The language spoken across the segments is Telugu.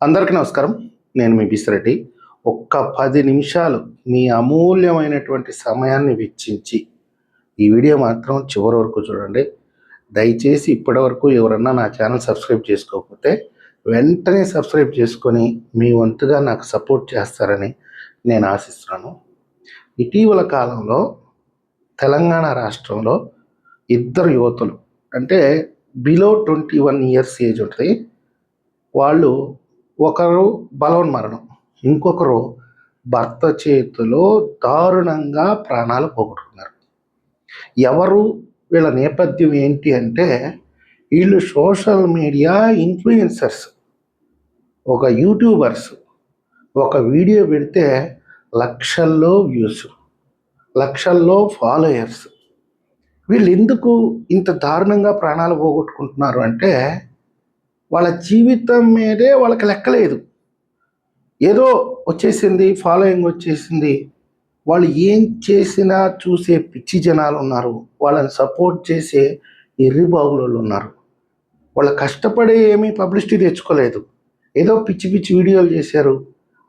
అందరికీ నమస్కారం. నేను మీ బిసిరెడ్డి. ఒక్క 10 నిమిషాలు మీ అమూల్యమైనటువంటి సమయాన్ని వెచ్చించి ఈ వీడియో మాత్రం చివరి వరకు చూడండి. దయచేసి ఇప్పటివరకు ఎవరన్నా నా ఛానల్ సబ్స్క్రైబ్ చేసుకోకపోతే వెంటనే సబ్స్క్రైబ్ చేసుకొని మీ వంతుగా నాకు సపోర్ట్ చేస్తారని నేను ఆశిస్తున్నాను. ఇటీవల కాలంలో తెలంగాణ రాష్ట్రంలో ఇద్దరు యువతులు, అంటే బిలో 21 ఇయర్స్ ఏజ్ ఉంటుంది, వాళ్ళు ఒకరు బలవన్మరణం, ఇంకొకరు భర్త చేతిలో దారుణంగా ప్రాణాలు పోగొట్టుకున్నారు. ఎవరు, వీళ్ళ నేపథ్యం ఏంటి అంటే, వీళ్ళు సోషల్ మీడియా ఇన్ఫ్లుయెన్సర్స్, ఒక యూట్యూబర్స్. ఒక వీడియో పెడితే లక్షల్లో వ్యూస్, లక్షల్లో ఫాలోయర్స్. వీళ్ళు ఎందుకు ఇంత దారుణంగా ప్రాణాలు పోగొట్టుకుంటున్నారు అంటే, వాళ్ళ జీవితం మీదే వాళ్ళకి లెక్కలేదు. ఏదో వచ్చేసింది, ఫాలోయింగ్ వచ్చేసింది, వాళ్ళు ఏం చేసినా చూసే పిచ్చి జనాలు ఉన్నారు, వాళ్ళని సపోర్ట్ చేసే ఎర్రిబాగులు ఉన్నారు. వాళ్ళ కష్టపడి ఏమీ పబ్లిసిటీ తెచ్చుకోలేదు, ఏదో పిచ్చి పిచ్చి వీడియోలు చేశారు.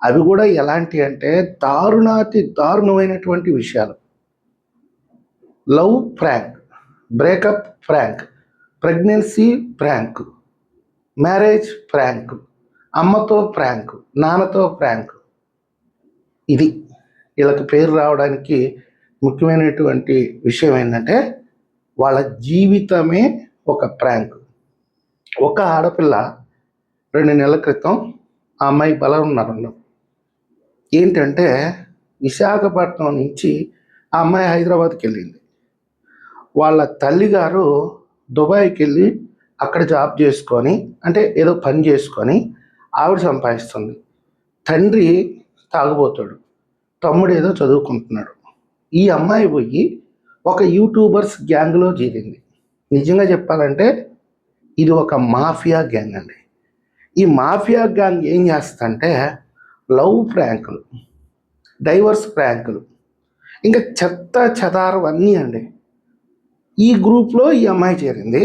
అవి కూడా ఎలాంటి అంటే దారుణాతి దారుణమైనటువంటి విషయాలు. Love prank, breakup prank, pregnancy prank, marriage prank, అమ్మతో ప్రాంక్, నాన్నతో ప్రాంక్. ఇది వీళ్ళకి పేరు రావడానికి ముఖ్యమైనటువంటి విషయం ఏంటంటే, వాళ్ళ జీవితమే ఒక ప్రాంక్. ఒక ఆడపిల్ల 2 నెలల క్రితం ఆ అమ్మాయి బలవన్మరణం. ఏంటంటే, విశాఖపట్నం నుంచి ఆ అమ్మాయి హైదరాబాద్కి వెళ్ళింది. వాళ్ళ తల్లిగారు దుబాయ్కి వెళ్ళి అక్కడ జాబ్ చేసుకొని, అంటే ఏదో పని చేసుకొని ఆవిడ సంపాదిస్తుంది. తండ్రి తాగుబోతాడు, తమ్ముడు ఏదో చదువుకుంటున్నాడు. ఈ అమ్మాయి పోయి ఒక యూట్యూబర్స్ గ్యాంగ్లో చేరింది. నిజంగా చెప్పాలంటే ఇది ఒక మాఫియా గ్యాంగ్ అండి. ఈ మాఫియా గ్యాంగ్ ఏం చేస్తుందంటే లవ్ ప్రాంకులు, డైవర్స్ ప్రాంకులు, ఇంకా చెత్త చెదారం అన్నీ అండి. ఈ గ్రూప్లో ఈ అమ్మాయి చేరింది.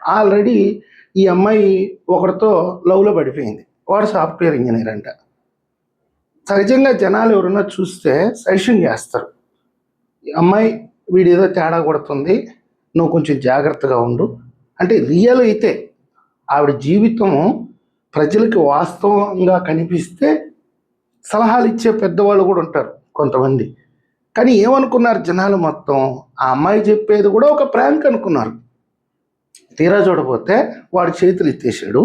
ఆల్రెడీ ఈ అమ్మాయి ఒకరితో లవ్లో పడిపోయింది. వాడు సాఫ్ట్వేర్ ఇంజనీర్ అంట. సహజంగా జనాలు ఎవరన్నా చూస్తే సజెషన్ చేస్తారు, ఈ అమ్మాయి వీడేదో తేడా కొడుతుంది, నువ్వు కొంచెం జాగ్రత్తగా ఉండు అంటే. రియల్ అయితే ఆవిడ జీవితము ప్రజలకి వాస్తవంగా కనిపిస్తే సలహాలు ఇచ్చే పెద్దవాళ్ళు కూడా ఉంటారు కొంతమంది. కానీ ఏమనుకున్నారు జనాలు, మొత్తం ఆ అమ్మాయి చెప్పేది కూడా ఒక ప్రాంక్ అనుకున్నారు. తీరా చూడపోతే వాడు చేతులు ఎత్తేసాడు.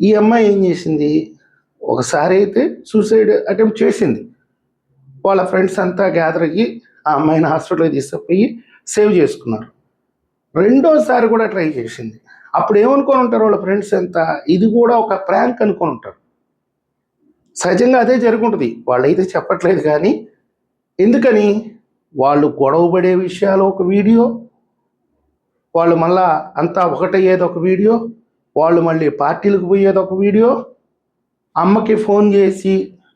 ఈ అమ్మాయి ఏం చేసింది, ఒకసారి అయితే సూసైడ్ అటెంప్ట్ చేసింది. వాళ్ళ ఫ్రెండ్స్ అంతా గ్యాదర్ అయ్యి ఆ అమ్మాయిని హాస్పిటల్కి తీసుకుపోయి సేవ్ చేసుకున్నారు. రెండోసారి కూడా ట్రై చేసింది. అప్పుడు ఏమనుకొని ఉంటారు వాళ్ళ ఫ్రెండ్స్ అంతా, ఇది కూడా ఒక ప్రాంక్ అనుకొని ఉంటారు. సహజంగా అదే జరుగుంటుంది, వాళ్ళైతే చెప్పట్లేదు. కానీ ఎందుకని, వాళ్ళు గొడవపడే విషయాలు ఒక వీడియో, వాళ్ళు మళ్ళా అంతా ఒకటయ్యేది ఒక వీడియో, వాళ్ళు మళ్ళీ పార్టీలకు పోయేది ఒక వీడియో, అమ్మకి ఫోన్ చేసి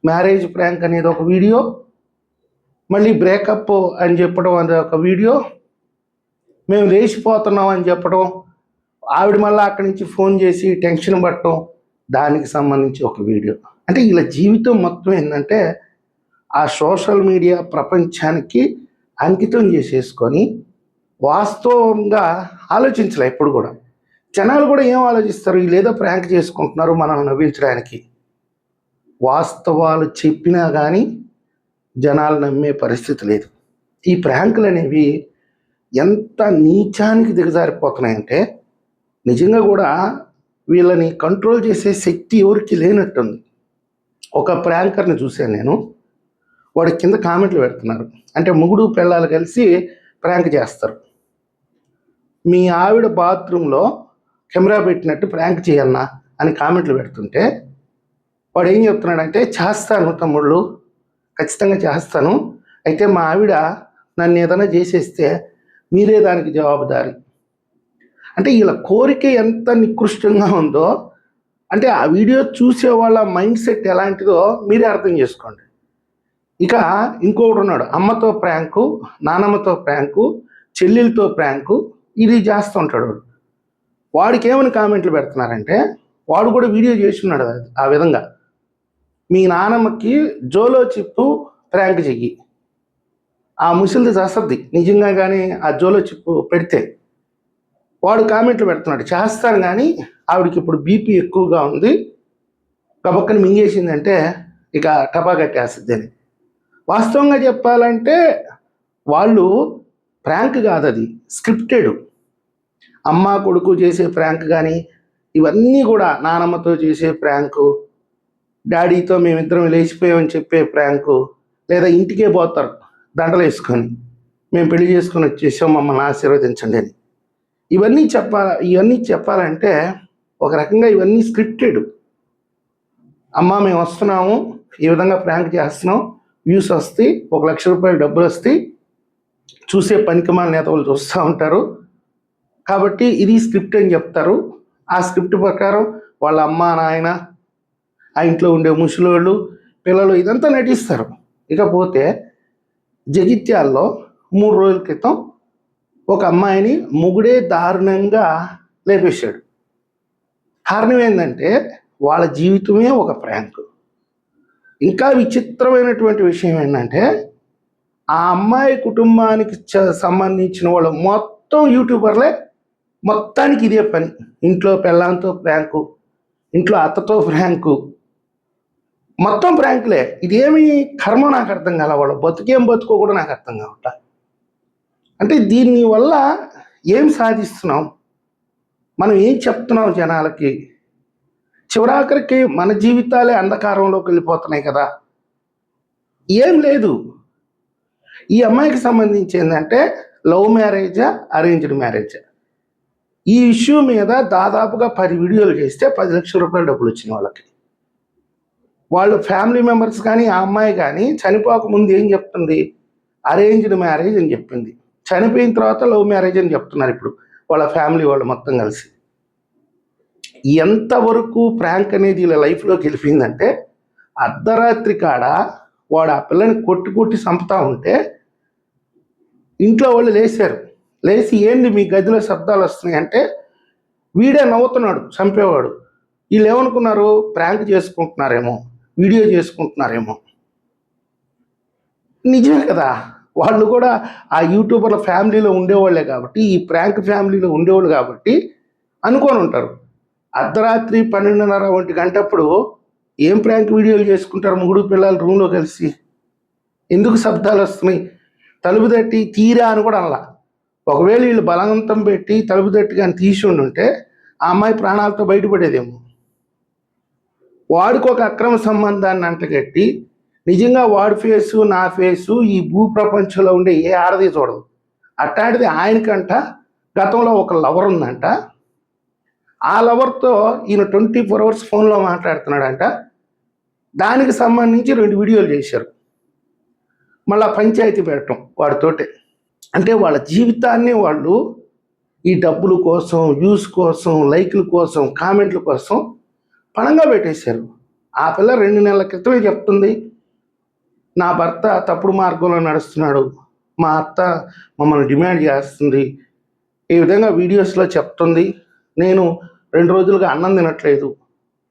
మ్యారేజ్ ప్రాంక్ అనేది ఒక వీడియో, మళ్ళీ బ్రేకప్ అని చెప్పడం అనేది ఒక వీడియో, మేము లేచిపోతున్నాం అని చెప్పడం, ఆవిడ మళ్ళీ అక్కడి నుంచి ఫోన్ చేసి టెన్షన్ పట్టడం, దానికి సంబంధించి ఒక వీడియో. అంటే ఇలా జీవితం మొత్తం ఏంటంటే ఆ సోషల్ మీడియా ప్రపంచానికి అంకితం చేసేసుకొని వాస్తవంగా ఆలోచించలే. ఎప్పుడు కూడా జనాలు కూడా ఏం ఆలోచిస్తారు, వీళ్ళేదో ప్రాంక్ చేసుకుంటున్నారు మనల్ని నవ్వించడానికి. వాస్తవాలు చెప్పినా కానీ జనాలు నమ్మే పరిస్థితి లేదు. ఈ ప్రాంకులు అనేవి ఎంత నీచానికి దిగజారిపోతున్నాయంటే, నిజంగా కూడా వీళ్ళని కంట్రోల్ చేసే శక్తి ఎవరికి లేనట్టుంది. ఒక ప్రాంకర్ని చూశాను నేను, వాడి కింద కామెంట్లు పెడుతున్నారు. అంటే మొగుడు పిల్లలు కలిసి ప్రాంక్ చేస్తారు. మీ ఆవిడ బాత్రూంలో కెమెరా పెట్టినట్టు ప్రాంక్ చేయన్నా అని కామెంట్లు పెడుతుంటే వాడు ఏం చెప్తున్నాడంటే, చేస్తాను తమ్ముళ్ళు, ఖచ్చితంగా చేస్తాను, అయితే మా ఆవిడ నన్ను ఏదైనా చేసేస్తే మీరే దానికి జవాబుదారి. అంటే వీళ్ళ కోరిక ఎంత నికృష్టంగా ఉందో, అంటే ఆ వీడియో చూసే వాళ్ళ మైండ్ సెట్ ఎలాంటిదో మీరే అర్థం చేసుకోండి. ఇక ఇంకొకడు ఉన్నాడు, అమ్మతో ప్రాంకు, నానమ్మతో ప్రాంకు, చెల్లెలతో ప్రాంకు, ఇది చేస్తూ ఉంటాడు. వాడికి ఏమని కామెంట్లు పెడుతున్నారంటే, వాడు కూడా వీడియో చేస్తున్నాడు ఆ విధంగా. మీ నానమ్మకి జోలో చిప్పు ప్రాంక్ చెయ్యి, ఆ ముసలిది చస్తద్ది నిజంగా. కానీ ఆ జోలో చిప్పు పెడితే వాడు కామెంట్లు పెడుతున్నాడు, చేస్తాను కానీ ఆవిడకి ఇప్పుడు బీపీ ఎక్కువగా ఉంది, గబక్కని మింగేసిందంటే ఇక టపా కట్టేస్తుంది అని. వాస్తవంగా చెప్పాలంటే వాళ్ళు ప్రాంక్ కాదు, అది స్క్రిప్టెడ్. అమ్మ కొడుకు చేసే ప్రాంక్ కానీ ఇవన్నీ కూడా, నానమ్మతో చేసే ప్రాంకు, డాడీతో మేమిద్దరం లేచిపోయామని చెప్పే ప్రాంకు, లేదా ఇంటికే పోతారు దండలు వేసుకొని, మేము పెళ్లి చేసుకొని వచ్చేసాం మమ్మల్ని ఆశీర్వదించండి అని. ఇవన్నీ చెప్పాలంటే ఒక రకంగా ఇవన్నీ స్క్రిప్టెడ్. అమ్మ మేము వస్తున్నాము, ఈ విధంగా ప్రాంక్ చేస్తున్నాం, వ్యూస్ వస్తాయి, 1,00,000 రూపాయలు డబ్బులు వస్తాయి, చూసే పనికిమాల నేతలు చూస్తూ ఉంటారు, కాబట్టి ఇది స్క్రిప్ట్ అని చెప్తారు. ఆ స్క్రిప్ట్ ప్రకారం వాళ్ళ అమ్మ నాయన, ఆ ఇంట్లో ఉండే ముసలోళ్ళు పిల్లలు ఇదంతా నటిస్తారు. ఇకపోతే జగిత్యాల్లో 3 రోజుల క్రితం ఒక అమ్మాయిని మొగుడే దారుణంగా లేపేశాడు. కారణం ఏంటంటే వాళ్ళ జీవితమే ఒక ప్రాంక్. ఇంకా విచిత్రమైనటువంటి విషయం ఏంటంటే ఆ అమ్మాయి కుటుంబానికి సంబంధించిన వాళ్ళు మొత్తం యూట్యూబర్లే, మొత్తానికి ఇదే పని. ఇంట్లో పెళ్ళాంతో ప్రాంకు, ఇంట్లో అత్తతో ప్రాంకు, మొత్తం ప్రాంకులే. ఇదేమి కర్మ నాకు అర్థం కాల, వాళ్ళు బతుకేం బతుకో కూడా నాకు అర్థం కావట. అంటే దీనివల్ల ఏం సాధిస్తున్నాం, మనం ఏం చెప్తున్నాం జనాలకి? చివరాఖరికి మన జీవితాలే అంధకారంలోకి వెళ్ళిపోతున్నాయి కదా. ఏం లేదు. ఈ అమ్మాయికి సంబంధించి ఏంటంటే లవ్ మ్యారేజా అరేంజ్డ్ మ్యారేజా, ఈ ఇష్యూ మీద దాదాపుగా 10 వీడియోలు చేస్తే 10 లక్షల రూపాయలు డబ్బులు వచ్చినాయి వాళ్ళకి. వాళ్ళు ఫ్యామిలీ మెంబర్స్ కానీ ఆ అమ్మాయి కానీ చనిపోక ముందు ఏం చెప్తుంది, అరేంజ్డ్ మ్యారేజ్ అని చెప్పింది. చనిపోయిన తర్వాత లవ్ మ్యారేజ్ అని చెప్తున్నారు ఇప్పుడు వాళ్ళ ఫ్యామిలీ వాళ్ళు మొత్తం కలిసి. ఎంతవరకు ప్రాంక్ అనేది ఇలా లైఫ్లోకి వెళ్ళిపోయిందంటే, అర్ధరాత్రి కాడ వాడు ఆ పిల్లని కొట్టి చంపుతా ఉంటే ఇంట్లో వాళ్ళు లేచారు. లేచి ఏంది మీ గదిలో శబ్దాలు వస్తున్నాయి అంటే వీడే నవ్వుతున్నాడు చంపేవాడు. వీళ్ళు ఏమనుకున్నారు, ప్రాంక్ చేసుకుంటున్నారేమో, వీడియో చేసుకుంటున్నారేమో. నిజమే కదా, వాళ్ళు కూడా ఆ యూట్యూబర్ల ఫ్యామిలీలో ఉండేవాళ్ళే కాబట్టి, ఈ ప్రాంక్ ఫ్యామిలీలో ఉండేవాళ్ళు కాబట్టి అనుకొని ఉంటారు. అర్ధరాత్రి 12:30 1 గంటప్పుడు ఏం ప్రాంక్ వీడియోలు చేసుకుంటారు ముగ్గురు పిల్లలు రూమ్లో కలిసి? ఎందుకు శబ్దాలు వస్తున్నాయి? తలుపు తట్టి తీరా అని కూడా అలా. ఒకవేళ వీళ్ళు బలవంతం పెట్టి తలుపు తట్టి కానీ తీసి ఉంటే ఆ అమ్మాయి ప్రాణాలతో బయటపడేదేమో. వాడికి ఒక అక్రమ సంబంధాన్ని అంటగట్టి, నిజంగా వాడి ఫేసు నా ఫేసు ఈ భూ ప్రపంచంలో ఉండే ఏ ఆడది చూడదు. అట్లాంటిది ఆయనకంట గతంలో ఒక లవర్ ఉందంట, ఆ లవర్తో ఈయన 24 అవర్స్ ఫోన్లో మాట్లాడుతున్నాడంట. దానికి సంబంధించి 2 వీడియోలు చేశారు, మళ్ళీ పంచాయతీ పెట్టడం వాడితోటే. అంటే వాళ్ళ జీవితాన్ని వాళ్ళు ఈ డబ్బుల కోసం, వ్యూస్ కోసం, లైక్ల కోసం, కామెంట్ల కోసం పణంగా పెట్టేశారు. ఆ పిల్ల 2 నెలల క్రితమే చెప్తుంది, నా భర్త తప్పుడు మార్గంలో నడుస్తున్నాడు, మా అత్త మమ్మల్ని డిమాండ్ చేస్తుంది, ఈ విధంగా వీడియోస్లో చెప్తుంది, నేను 2 రోజులుగా అన్నం తినట్లేదు.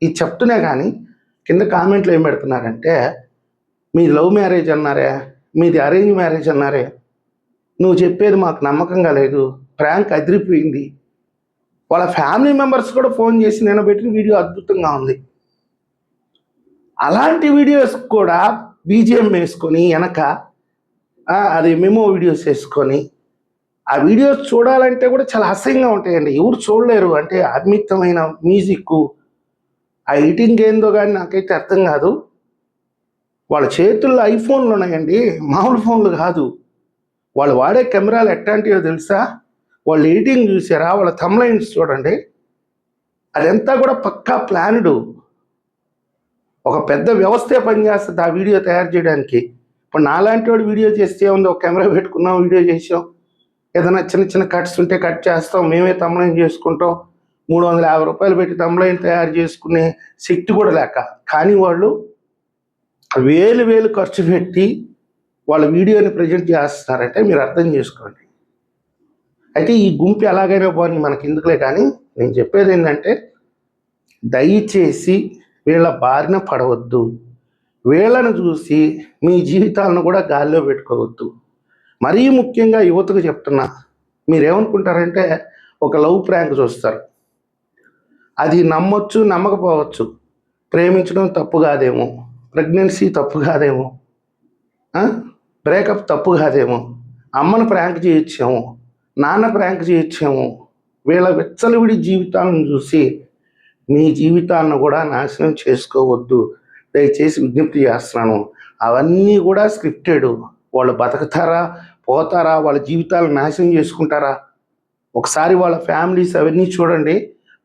ఇది చెప్తున్నా కానీ కింద కామెంట్లు ఏం పెడుతున్నారంటే, మీది లవ్ మ్యారేజ్ అన్నారే, మీది అరేంజ్ మ్యారేజ్ అన్నారే, నువ్వు చెప్పేది మాకు నమ్మకంగా లేదు, ప్రాంక్ అదిరిపోయింది. వాళ్ళ ఫ్యామిలీ మెంబర్స్ కూడా ఫోన్ చేసి నేను పెట్టిన వీడియో అద్భుతంగా ఉంది. అలాంటి వీడియోస్ కూడా బీజిఎం వేసుకొని వెనక అది మెమో వీడియోస్ వేసుకొని ఆ వీడియోస్ చూడాలంటే కూడా చాలా అసహ్యంగా ఉంటాయండి. ఎవరు చూడలేరు. అంటే అద్భుతమైన మ్యూజిక్, ఆ ఎడిటింగ్ ఏందో కానీ నాకైతే అర్థం కాదు. వాళ్ళ చేతుల్లో ఐఫోన్లు ఉన్నాయండి, మామూలు ఫోన్లు కాదు. వాళ్ళు వాడే కెమెరాలు ఎట్లాంటివో తెలుసా? వాళ్ళు ఎడిటింగ్ చూసారా? వాళ్ళ థంబ్నైల్స్ చూడండి, అదంతా కూడా పక్కా ప్లాన్డ్. ఒక పెద్ద వ్యవస్థే పనిచేస్తుంది ఆ వీడియో తయారు చేయడానికి. ఇప్పుడు నాలాంటి వాడు వీడియో చేస్తే ఉంది, ఒక కెమెరా పెట్టుకున్నాం, వీడియో చేసాం, ఏదైనా చిన్న చిన్న కట్స్ ఉంటే కట్ చేస్తాం, మేమే థంబ్నైల్ చేసుకుంటాం, 350 రూపాయలు పెట్టి థంబ్నైల్ తయారు చేసుకునే శక్తి కూడా లేక. కానీ వాళ్ళు వేలు ఖర్చు పెట్టి వాళ్ళ వీడియోని ప్రజెంట్ చేస్తున్నారంటే మీరు అర్థం చేసుకోండి. అయితే ఈ గుంపు ఎలాగైనా పోనీ మనకి ఎందుకులే, కానీ నేను చెప్పేది ఏంటంటే దయచేసి వీళ్ళ బారిన పడవద్దు. వీళ్ళను చూసి మీ జీవితాలను కూడా గాల్లో పెట్టుకోవద్దు. మరీ ముఖ్యంగా యువతకు చెప్తున్నా, మీరేమనుకుంటారంటే ఒక లవ్ ప్రాంక్ చూస్తారు, అది నమ్మొచ్చు నమ్మకపోవచ్చు, ప్రేమించడం తప్పు కాదేమో, ప్రెగ్నెన్సీ తప్పు కాదేమో, బ్రేకప్ తప్పు కాదేమో, అమ్మను ప్రాంక్ చేయొచ్చేమో, నాన్న ప్రాంక్ చేయొచ్చేమో. వీళ్ళ విచ్చలవిడి జీవితాలను చూసి మీ జీవితాలను కూడా నాశనం చేసుకోవద్దు. దయచేసి విజ్ఞప్తి చేస్తున్నాను. అవన్నీ కూడా స్క్రిప్టెడ్. వాళ్ళు బతుకుతారా, పోతారా, వాళ్ళ జీవితాలను నాశనం చేసుకుంటారా? ఒకసారి వాళ్ళ ఫ్యామిలీస్ అవన్నీ చూడండి.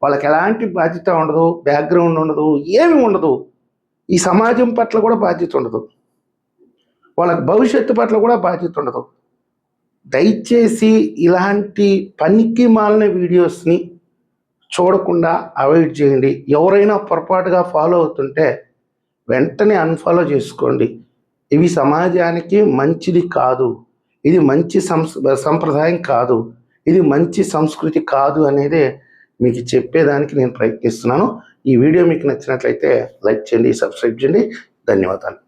వాళ్ళకి ఎలాంటి బాధ్యత ఉండదు, బ్యాక్గ్రౌండ్ ఉండదు, ఏమి ఉండదు. ఈ సమాజం పట్ల కూడా బాధ్యత ఉండదు, వాళ్ళకి భవిష్యత్తు పట్ల కూడా బాధ్యత ఉండదు. దయచేసి ఇలాంటి పనికి మాలిన వీడియోస్ని చూడకుండా అవాయిడ్ చేయండి. ఎవరైనా పొరపాటుగా ఫాలో అవుతుంటే వెంటనే అన్ఫాలో చేసుకోండి. ఇవి సమాజానికి మంచిది కాదు, ఇది మంచి సంప్రదాయం కాదు, ఇది మంచి సంస్కృతి కాదు అనేది మీకు చెప్పేదానికి నేను ప్రయత్నిస్తున్నాను. ఈ వీడియో మీకు నచ్చినట్లయితే లైక్ చేయండి, సబ్స్క్రైబ్ చేయండి. ధన్యవాదాలు.